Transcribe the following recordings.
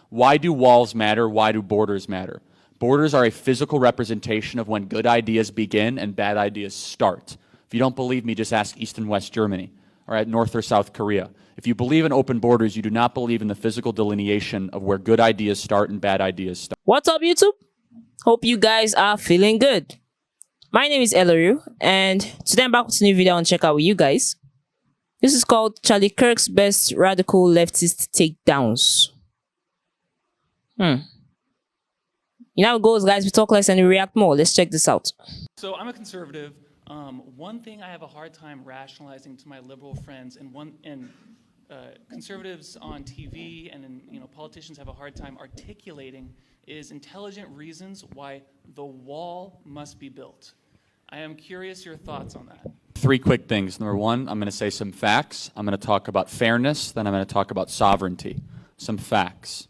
Why do walls matter? Why do borders matter? Borders are a physical representation of when good ideas begin and bad ideas start. If you don't believe me, just ask East and West Germany, or at North or South Korea. If you believe in open borders, you do not believe in the physical delineation of where good ideas start and bad ideas start. What's up, YouTube? Hope you guys are feeling good. My name is Eloru, and today I'm back with a new video I want to check out with you guys. This is called Charlie KIRK's Best Radical Leftist Takedowns. You know how it goes, guys. We talk less and we react more. Let's check this out. So I'm a conservative. One thing I have a hard time rationalizing to my liberal friends, and conservatives on TV and politicians have a hard time articulating, is intelligent reasons why the wall must be built. I am curious your thoughts on that. Three quick things. Number one, I'm going to say some facts. I'm going to talk about fairness. Then I'm going to talk about sovereignty. Some facts.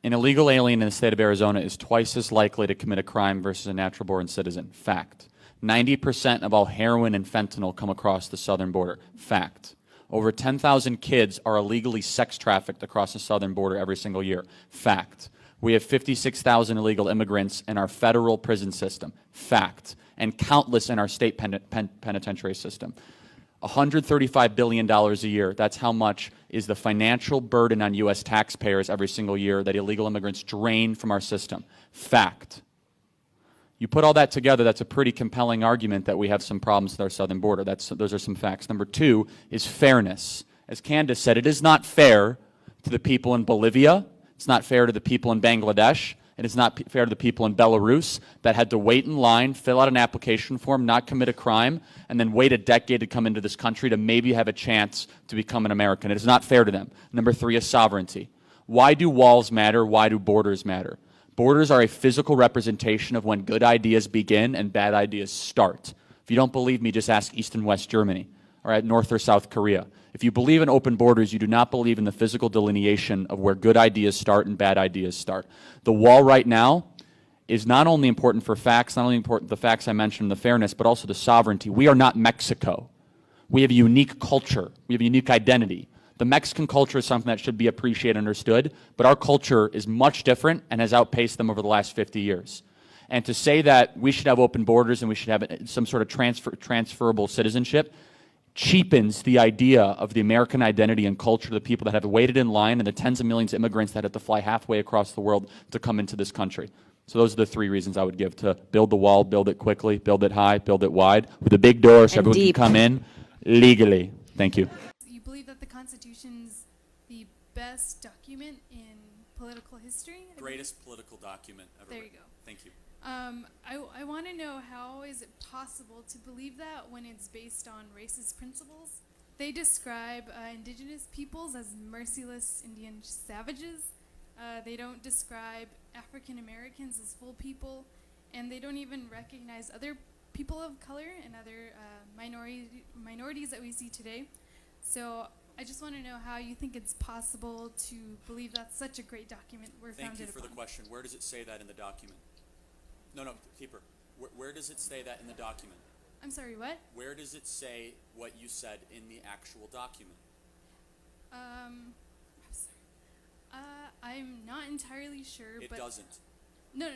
An illegal alien in the state of Arizona is twice as likely to commit a crime versus a natural-born citizen. Fact. 90% of all heroin and fentanyl come across the southern border. Fact. Over 10,000 kids are illegally sex trafficked across the southern border every single year. Fact. We have 56,000 illegal immigrants in our federal prison system. Fact. And countless in our state penitentiary system. $135 billion a year. That's how much is the financial burden on U.S. taxpayers every single year that illegal immigrants drain from our system. Fact. You put all that together, that's a pretty compelling argument that we have some problems with our southern border. Those are some facts. Number two is fairness. As Candace said, it is not fair to the people in Bolivia. It's not fair to the people in Bangladesh. It is not fair to the people in Belarus that had to wait in line, fill out an application form, not commit a crime, and then wait a decade to come into this country to maybe have a chance to become an American. It is not fair to them. Number three is sovereignty. Why do walls matter? Why do borders matter? Borders are a physical representation of when good ideas begin and bad ideas start. If you don't believe me, just ask East and West Germany, or at North or South Korea. If you believe in open borders, you do not believe in the physical delineation of where good ideas start and bad ideas start. The wall right now is not only important for facts, not only important the facts I mentioned, the fairness, but also the sovereignty. We are not Mexico. We have a unique culture. We have a unique identity. The Mexican culture is something that should be appreciated and understood, but our culture is much different and has outpaced them over the last 50 years. And to say that we should have open borders and we should have some sort of transferable citizenship cheapens the idea of the American identity and culture of the people that have waited in line and the tens of millions of immigrants that have to fly halfway across the world to come into this country. So those are the three reasons I would give: to build the wall, build it quickly, build it high, build it wide, with a big door so everyone can come in legally. Thank you. You believe that the Constitution's the best document in political history? Greatest political document ever There written. you go. Thank you. I want to know, how is it possible to believe that when it's based on racist principles? They describe indigenous peoples as merciless Indian savages. They don't describe African Americans as full people, and they don't even recognize other people of color and other minorities that we see today. So I just want to know how you think it's possible to believe that's such a great document we're founded upon. Thank you for the question. Where does it say that in the document? No, keeper. Where does it say that in the document? I'm sorry, what? Where does it say what you said in the actual document? I'm sorry. I'm not entirely sure, It but... doesn't. No,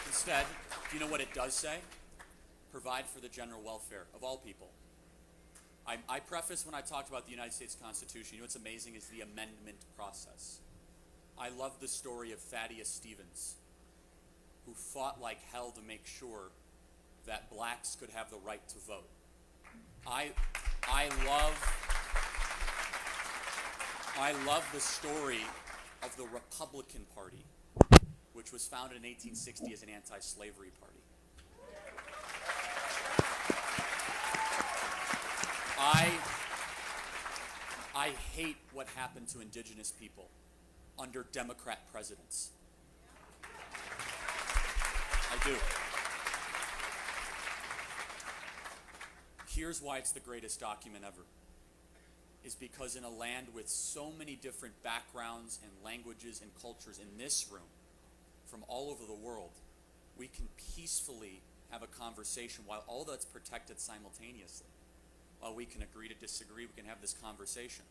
Instead, do you know what it does say? Provide for the general welfare of all people. I preface when I talked about the United States Constitution, you know what's amazing is the amendment process. I love the story of Thaddeus Stevens, who fought like hell to make sure that blacks could have the right to vote. I love the story of the Republican Party, which was founded in 1860 as an anti-slavery party. I hate what happened to indigenous people under Democrat presidents. I do. Here's why it's the greatest document ever. Is because in a land with so many different backgrounds and languages and cultures in this room, from all over the world, we can peacefully have a conversation while all that's protected simultaneously. While we can agree to disagree, we can have this conversation.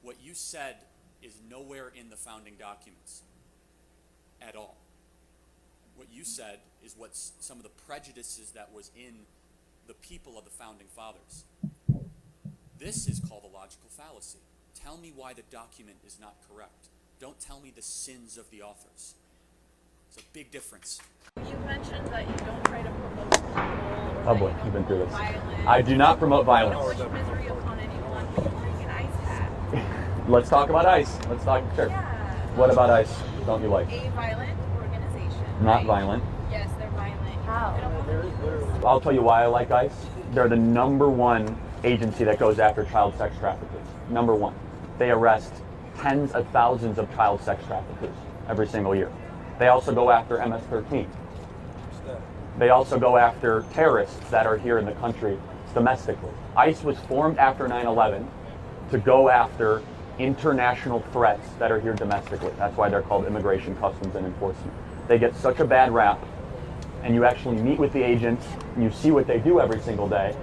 What you said is nowhere in the founding documents at all. What you said is what's some of the prejudices that was in the people of the founding fathers. This is called a logical fallacy. Tell me why the document is not correct. Don't tell me the sins of the authors. It's a big difference. You mentioned that you don't try to promote people or Oh boy, you've been through this. violence. I do not promote You don't violence. wish misery upon anyone when you're wearing an ice hat. Let's talk about ICE. Let's talk, sure. Yeah. What about ICE don't you like? A violent organization. Not right? violent. Yes, they're violent. How? I'll tell you why I like ICE. They're the #1 agency that goes after child sex traffickers. #1. They arrest tens of thousands of child sex traffickers every single year. They also go after MS-13. They also go after terrorists that are here in the country domestically. ICE was formed after 9/11 to go after international threats that are here domestically. That's why they're called Immigration, Customs, and Enforcement. They get such a bad rap, and you actually meet with the agents, and you see what they do every single day.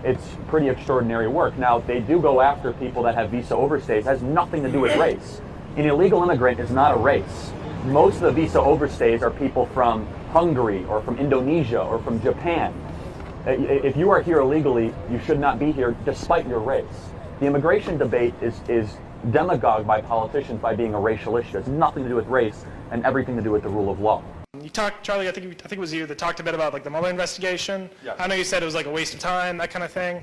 It's pretty extraordinary work. Now, they do go after people that have visa overstays. It has nothing to do with race. An illegal immigrant is not a race. Most of the visa overstays are people from Hungary or from Indonesia or from Japan. If you are here illegally, you should not be here despite your race. The immigration debate is demagogued by politicians by being a racial issue. It has nothing to do with race and everything to do with the rule of law. You talked, Charlie, I think it was you that talked a bit about like the Mueller investigation. Yeah. I know you said it was like a waste of time, that kind of thing.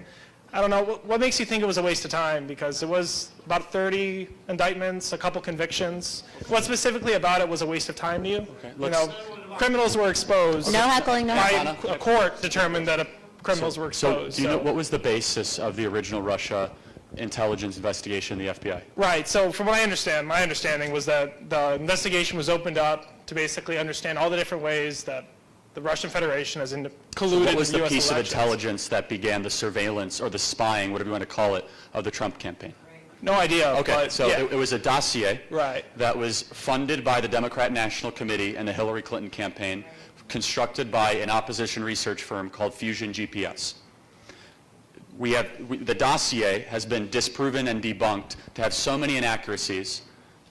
I don't know, what makes you think it was a waste of time? Because it was about 30 indictments, a couple convictions. What specifically about it was a waste of time to you? You know, criminals were exposed. No heckling, no by a court determined that criminals were So, exposed. do you know what was the basis of the original Russia intelligence investigation in the FBI? Right, so from what I understand, my understanding was that the investigation was opened up to basically understand all the different ways that the Russian Federation has colluded What was with the US piece of elections. intelligence that began the surveillance or the spying, whatever you want to call it, of the Trump campaign? No idea. Okay, but so yeah. it was a dossier Right. that was funded by the Democrat National Committee and the Hillary Clinton campaign, constructed by an opposition research firm called Fusion GPS. The dossier has been disproven and debunked to have so many inaccuracies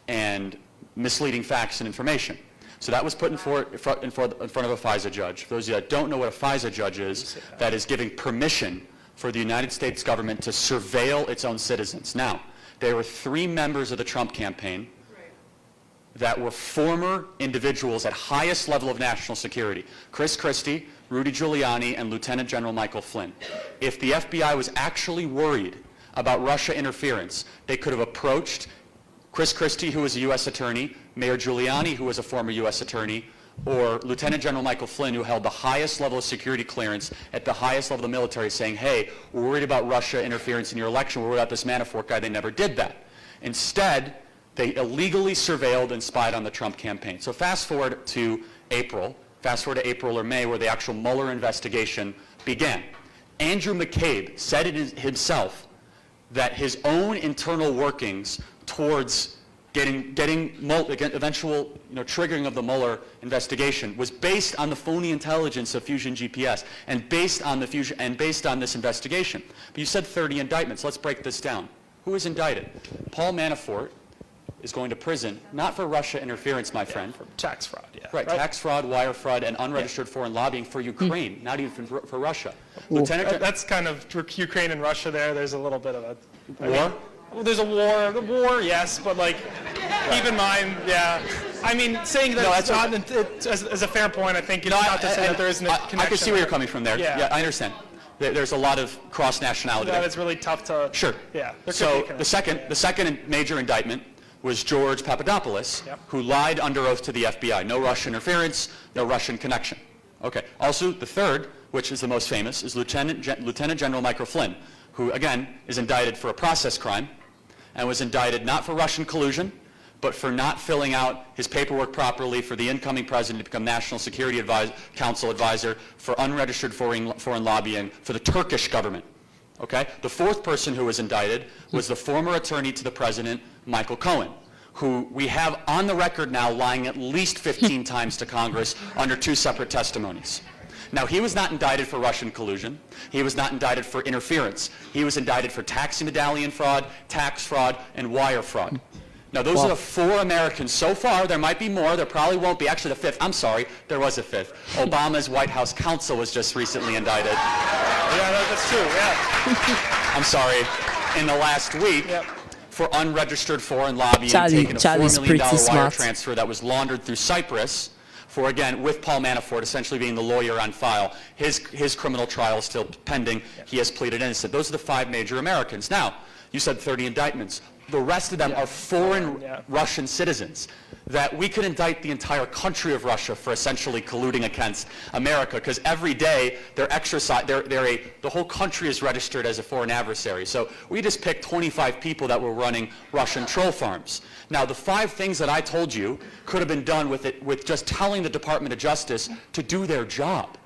and misleading facts and information. So that was put in front of a FISA judge. For those of you that don't know what a FISA judge is, that is giving permission for the United States government to surveil its own citizens. Now, there were 3 members of the Trump campaign that were former individuals at highest level of national security: Chris Christie, Rudy Giuliani, and Lieutenant General Michael Flynn. If the FBI was actually worried about Russia interference, they could have approached Chris Christie, who was a U.S. attorney, Mayor Giuliani, who was a former U.S. attorney, or Lieutenant General Michael Flynn, who held the highest level of security clearance at the highest level of the military, saying, hey, we're worried about Russia interference in your election, we're worried about this Manafort guy. They never did that. Instead, they illegally surveilled and spied on the Trump campaign. So fast forward to April or May, where the actual Mueller investigation began. Andrew McCabe said it himself that his own internal workings towards getting eventual triggering of the Mueller investigation was based on the phony intelligence of Fusion GPS and based on this investigation. But you said 30 indictments. Let's break this down. Who is indicted? Paul Manafort is going to prison, not for Russia interference, my friend. For tax fraud, yeah. Right, tax fraud, wire fraud, and unregistered foreign lobbying for Ukraine, not even for Russia. Lieutenant, That's kind of Ukraine and Russia there. There's a little bit of a war? Well, there's a war. The war, yes, but like, keep in mind, yeah. I mean, saying that it's not as a fair point, I think it's not to say that there isn't a connection. I can see where you're coming from there. Yeah. I understand. There's a lot of cross-nationality That there. is really tough to. Sure. Yeah. there could be So a connection. the second major indictment was George Papadopoulos, Yep. who lied under oath to the FBI. No Russian interference, no Russian connection. Okay. Also, the third, which is the most famous, is Lieutenant General Michael Flynn, who, again, is indicted for a process crime and was indicted not for Russian collusion, but for not filling out his paperwork properly for the incoming president to become National Security Council advisor for unregistered foreign lobbying for the Turkish government. Okay? The fourth person who was indicted was the former attorney to the president, Michael Cohen, who we have on the record now lying at least 15 times to Congress under 2 separate testimonies. Now, he was not indicted for Russian collusion. He was not indicted for interference. He was indicted for taxi medallion fraud, tax fraud, and wire fraud. Now, those are the 4 Americans so far. There might be more. There probably won't be. Actually, the 5th. I'm sorry. There was a 5th. Obama's White House counsel was just recently indicted. Yeah, that's true, yeah. I'm sorry. In the last week, for unregistered foreign lobbying, Charlie's taking a $4 million pretty wire smart. transfer that was laundered through Cyprus, for, again, with Paul Manafort essentially being the lawyer on file. His criminal trial is still pending. He has pleaded innocent. Those are the 5 major Americans. Now, you said 30 indictments. The rest of them are foreign Russian citizens that we could indict the entire country of Russia for essentially colluding against America, because every day the whole country is registered as a foreign adversary. So we just picked 25 people that were running Russian troll farms. Now, the 5 things that I told you could have been done with just telling the Department of Justice to do their job.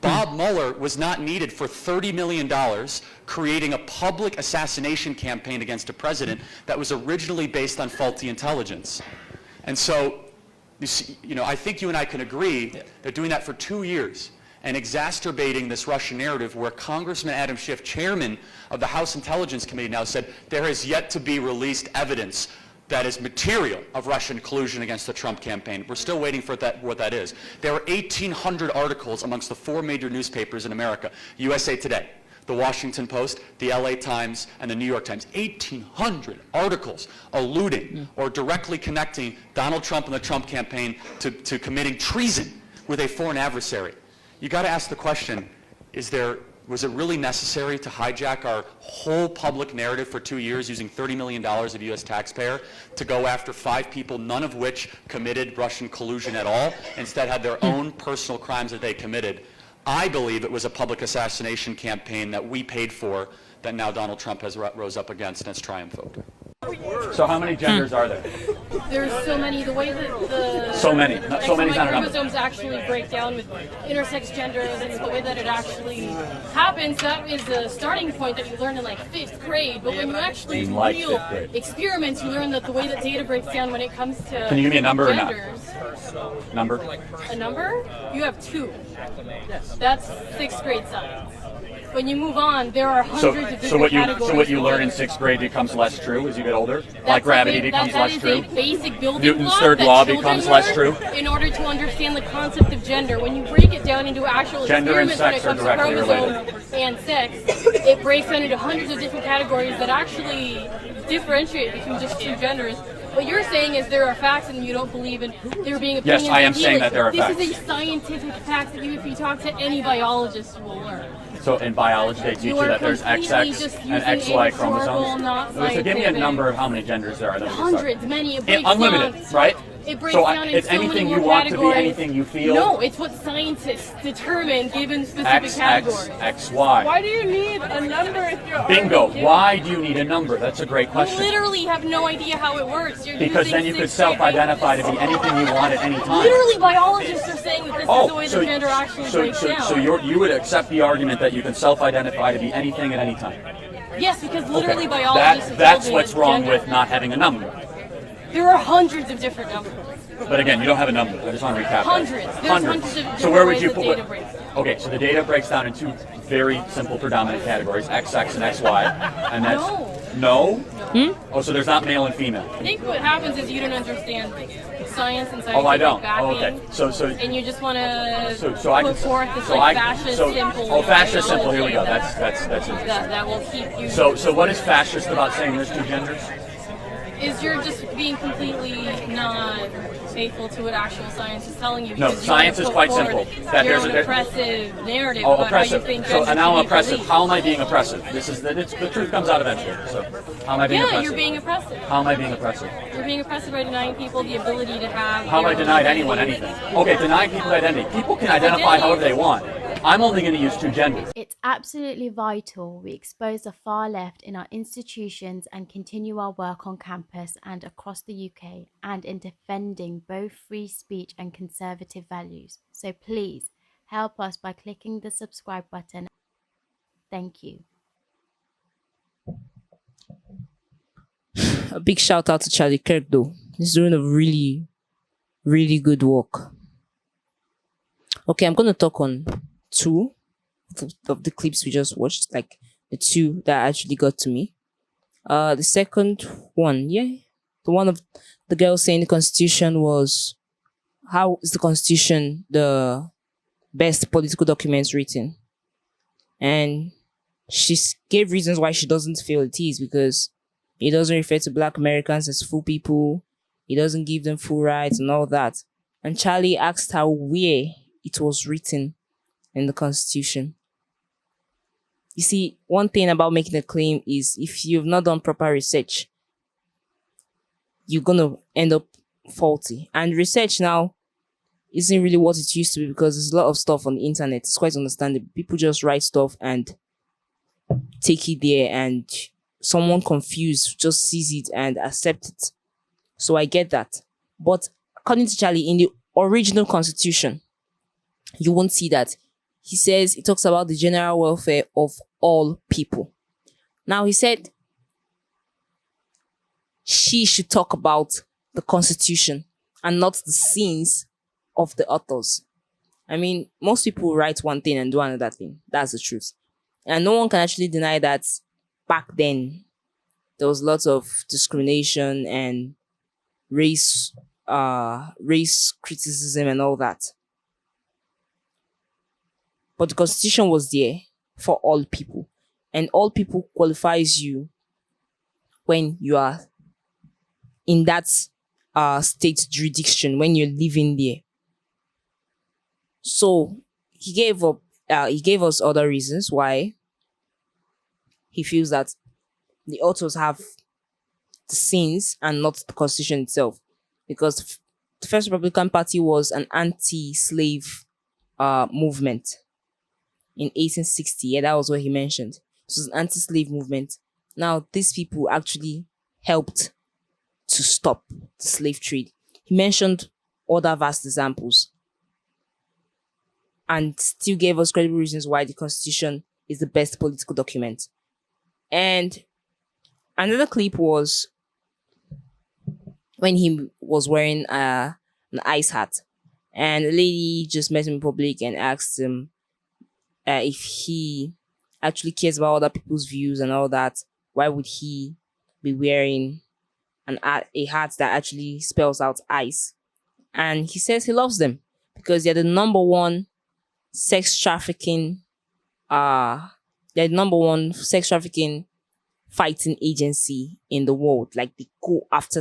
Bob Mueller was not needed for $30 million creating a public assassination campaign against a president that was originally based on faulty intelligence. And so, I think you and I can agree that doing that for 2 years and exacerbating this Russian narrative, where Congressman Adam Schiff, chairman of the House Intelligence Committee, now said there has yet to be released evidence that is material of Russian collusion against the Trump campaign. We're still waiting for what that is. There are 1,800 articles amongst the 4 major newspapers in America: USA Today, the Washington Post, the LA Times, and the New York Times. 1,800 articles alluding or directly connecting Donald Trump and the Trump campaign to committing treason with a foreign adversary. You got to ask the question, was it really necessary to hijack our whole public narrative for 2 years using $30 million of U.S. taxpayer to go after 5 people, none of which committed Russian collusion at all, instead had their own personal crimes that they committed? I believe it was a public assassination campaign that we paid for, that now Donald Trump has rose up against and has triumphed over. So how many genders are there? There's so many. The way that the So many. So many's not a number. chromosomes actually break down with intersex genders and the way that it actually happens, that is a starting point that you learn in like 5th grade. But when you actually do Like real 5th grade. experiments, you learn that the way that data breaks down when it comes to Can you give me a number or not? genders. Number? A number? You have 2. That's 6th grade science. When you move on, there are hundreds of different categories. So what you learn in 6th grade becomes less true as you get older? That's Like gravity becomes that less is true? a basic building Newton's block 3rd that law children becomes less learn true? in order to understand the concept of gender. When you break it down into actual Gender and experiments when it sex are comes to directly chromosome and sex, it breaks down into hundreds of different categories that actually differentiate between just 2 genders. What you're saying is there are facts and you don't believe in there being opinions. Yes, I am and saying that there are This facts. is a scientific fact that if you talk to any biologist, you will learn. So in biology, they teach you are that there's completely XX just and using XY a historical, chromosomes. not So give me a scientific- number of how many genders there are. That we can start. Hundreds, many. It breaks Unlimited, down, right? It breaks So down in it's so many anything more you want to be, categories. anything you feel? No, it's what scientists determine given specific XX, categories. XY. Why do you need a number if you're Bingo. already given? Why do you need a number? That's a great You question. literally have no idea how it works. You're Because using then you could 6th grade self-identify to be anything you want at any time. Literally, biologists are saying that this is the way the gender actually breaks down. so you would accept the argument that you can self-identify to be anything at any time. Yes, because literally Okay. biologists have That's told me what's that wrong gender- with not having a number. There are hundreds of different numbers. But again, you don't have a number. I just want to recap. that. Hundreds. There's hundreds of different So where would ways you that put? data breaks down. Okay, so the data breaks down in 2 very simple predominant categories: XX and XY, and that's no. Oh, so there's not male and female. I think what happens is you don't understand science and scientific Oh, I don't. backing. Oh, okay. So And you just want to so I put can forth this so like I fascist so simple. oh fascist simple. Here we go. ideology That's interesting. that will keep you. So what is fascist about saying there's 2 genders? Is you're just being completely not faithful to what actual science is telling you. No, because you science wanna is put quite forward simple. That your there's own a- oppressive narrative Oh, about oppressive. how you think So gender and now should I'm be oppressive. believed. How am I being oppressive? The truth comes out eventually. So how am I being Yeah, oppressive? you're being oppressive. How am I being oppressive? You're being oppressive by denying people the ability to have. How have I their denied own anyone identity. anything? Okay, denying people identity. People can identify however they want. I'm only going to use 2 genders. It's absolutely vital we expose the far left in our institutions and continue our work on campus and across the UK and in defending both free speech and conservative values. So please help us by clicking the subscribe button. Thank you. A big shout out to Charlie Kirk though. He's doing a really, really good work. Okay, I'm going to talk on two of the clips we just watched, like the two that actually got to me. The second one, yeah, the one of the girl saying the Constitution was, how is the Constitution the best political documents written? And she gave reasons why she doesn't feel it is, because it doesn't refer to Black Americans as full people, it doesn't give them full rights and all that. And Charlie asked her where it was written in the Constitution. You see, one thing about making a claim is if you've not done proper research, you're gonna end up faulty. And research now isn't really what it used to be, because there's a lot of stuff on the internet. It's quite understandable. People just write stuff and take it there, and someone confused just sees it and accepts it. So I get that. But according to Charlie, in the original Constitution, you won't see that. He says, it talks about the general welfare of all people. Now, he said she should talk about the Constitution and not the sins of the authors. I mean, most people write one thing and do another thing. That's the truth. And no one can actually deny that back then there was lots of discrimination and race criticism and all that. But the Constitution was there for all people. And all people qualifies you when you are in that state jurisdiction, when you're living there. So he gave us other reasons why he feels that the authors have the sins and not the Constitution itself. Because the First Republican Party was an anti-slave movement in 1860. Yeah, that was what he mentioned. It was an anti-slave movement. Now, these people actually helped to stop the slave trade. He mentioned other vast examples and still gave us credible reasons why the Constitution is the best political document. And another clip was when he was wearing an ice hat, and a lady just met him in public and asked him if he actually cares about other people's views and all that. Why would he be wearing a hat that actually spells out ice? And he says he loves them because they're the number one sex trafficking fighting agency in the world. Like, they go after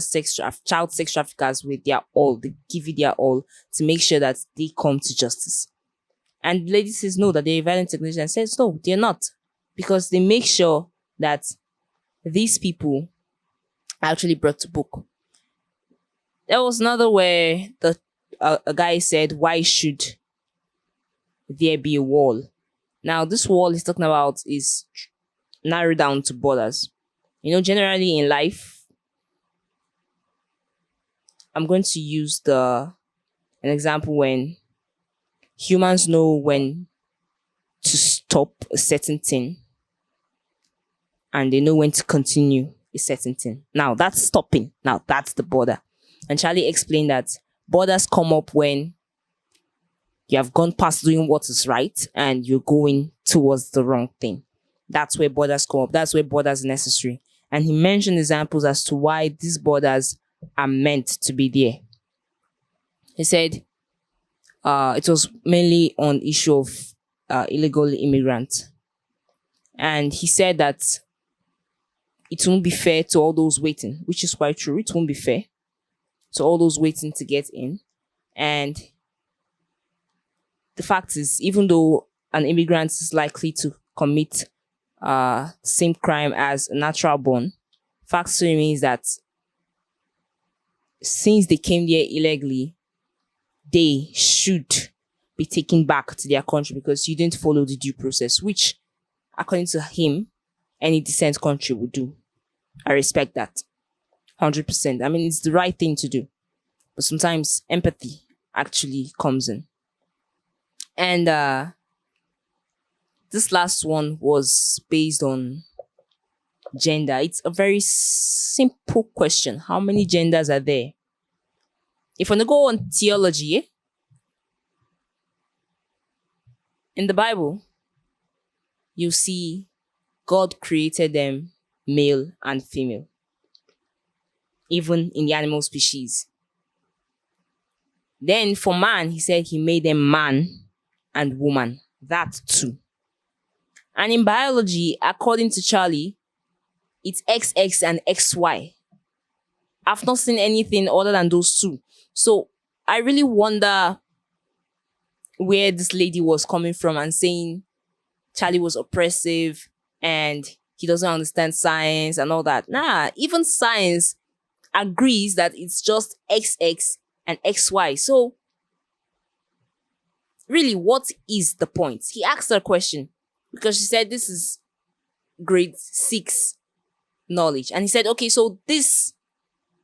child sex traffickers with their all. They give you their all to make sure that they come to justice. And the lady says no, that they're violent technicians, and says no, they're not, because they make sure that these people are actually brought to book. There was another where a guy said, why should there be a wall? Now, this wall he's talking about is narrowed down to borders. You know, generally in life, I'm going to use an example when humans know when to stop a certain thing and they know when to continue a certain thing. Now, that's stopping. Now, that's the border. And Charlie explained that borders come up when you have gone past doing what is right and you're going towards the wrong thing. That's where borders come up. That's where borders are necessary. And he mentioned examples as to why these borders are meant to be there. He said it was mainly on issue of illegal immigrants. And he said that it won't be fair to all those waiting, which is quite true. It won't be fair to all those waiting to get in. And the fact is, even though an immigrant is likely to commit same crime as a natural born, fact still remains that since they came there illegally, they should be taken back to their country because you didn't follow the due process, which, according to him, any decent country would do. I respect that 100%. I mean, it's the right thing to do. But sometimes empathy actually comes in. And this last one was based on gender. It's a very simple question. How many genders are there? If I want to go on theology, In the Bible, you see God created them male and female, even in the animal species. Then for man, he said he made them man and woman. That too. And in biology, according to Charlie, it's XX and XY. I've not seen anything other than those two. So I really wonder where this lady was coming from and saying Charlie was oppressive and he doesn't understand science and all that. Nah, even science agrees that it's just XX and XY. So really, what is the point? He asked her a question because she said this is grade 6 knowledge. And he said, okay, so this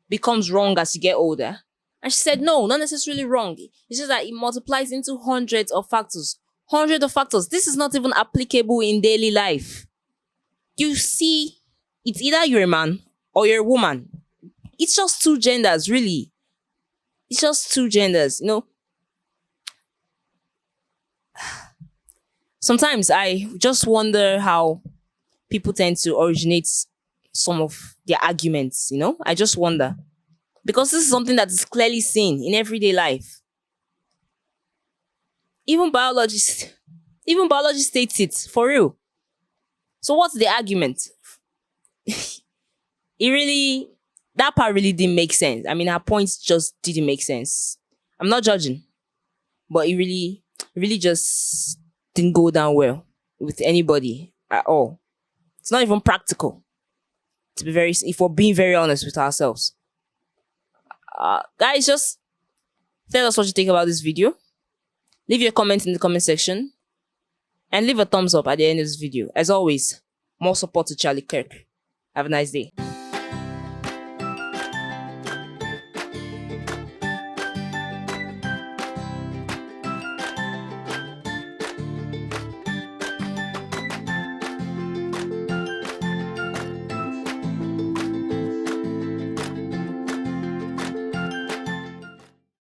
becomes wrong as you get older. And she said, no, not necessarily wrong. It's just that it multiplies into hundreds of factors. Hundreds of factors. This is not even applicable in daily life. You see, it's either you're a man or you're a woman. It's just two genders, really. It's just two genders, you know. Sometimes I just wonder how people tend to originate some of their arguments, you know. I just wonder. Because this is something that is clearly seen in everyday life. Even biology states it, for real. So what's the argument? That part really didn't make sense. I mean, her points just didn't make sense. I'm not judging, but it really just didn't go down well with anybody at all. It's not even practical, if we're being very honest with ourselves. Guys, just tell us what you think about this video. Leave your comment in the comment section. And leave a thumbs up at the end of this video. As always, more support to Charlie KIRK. Have a nice day.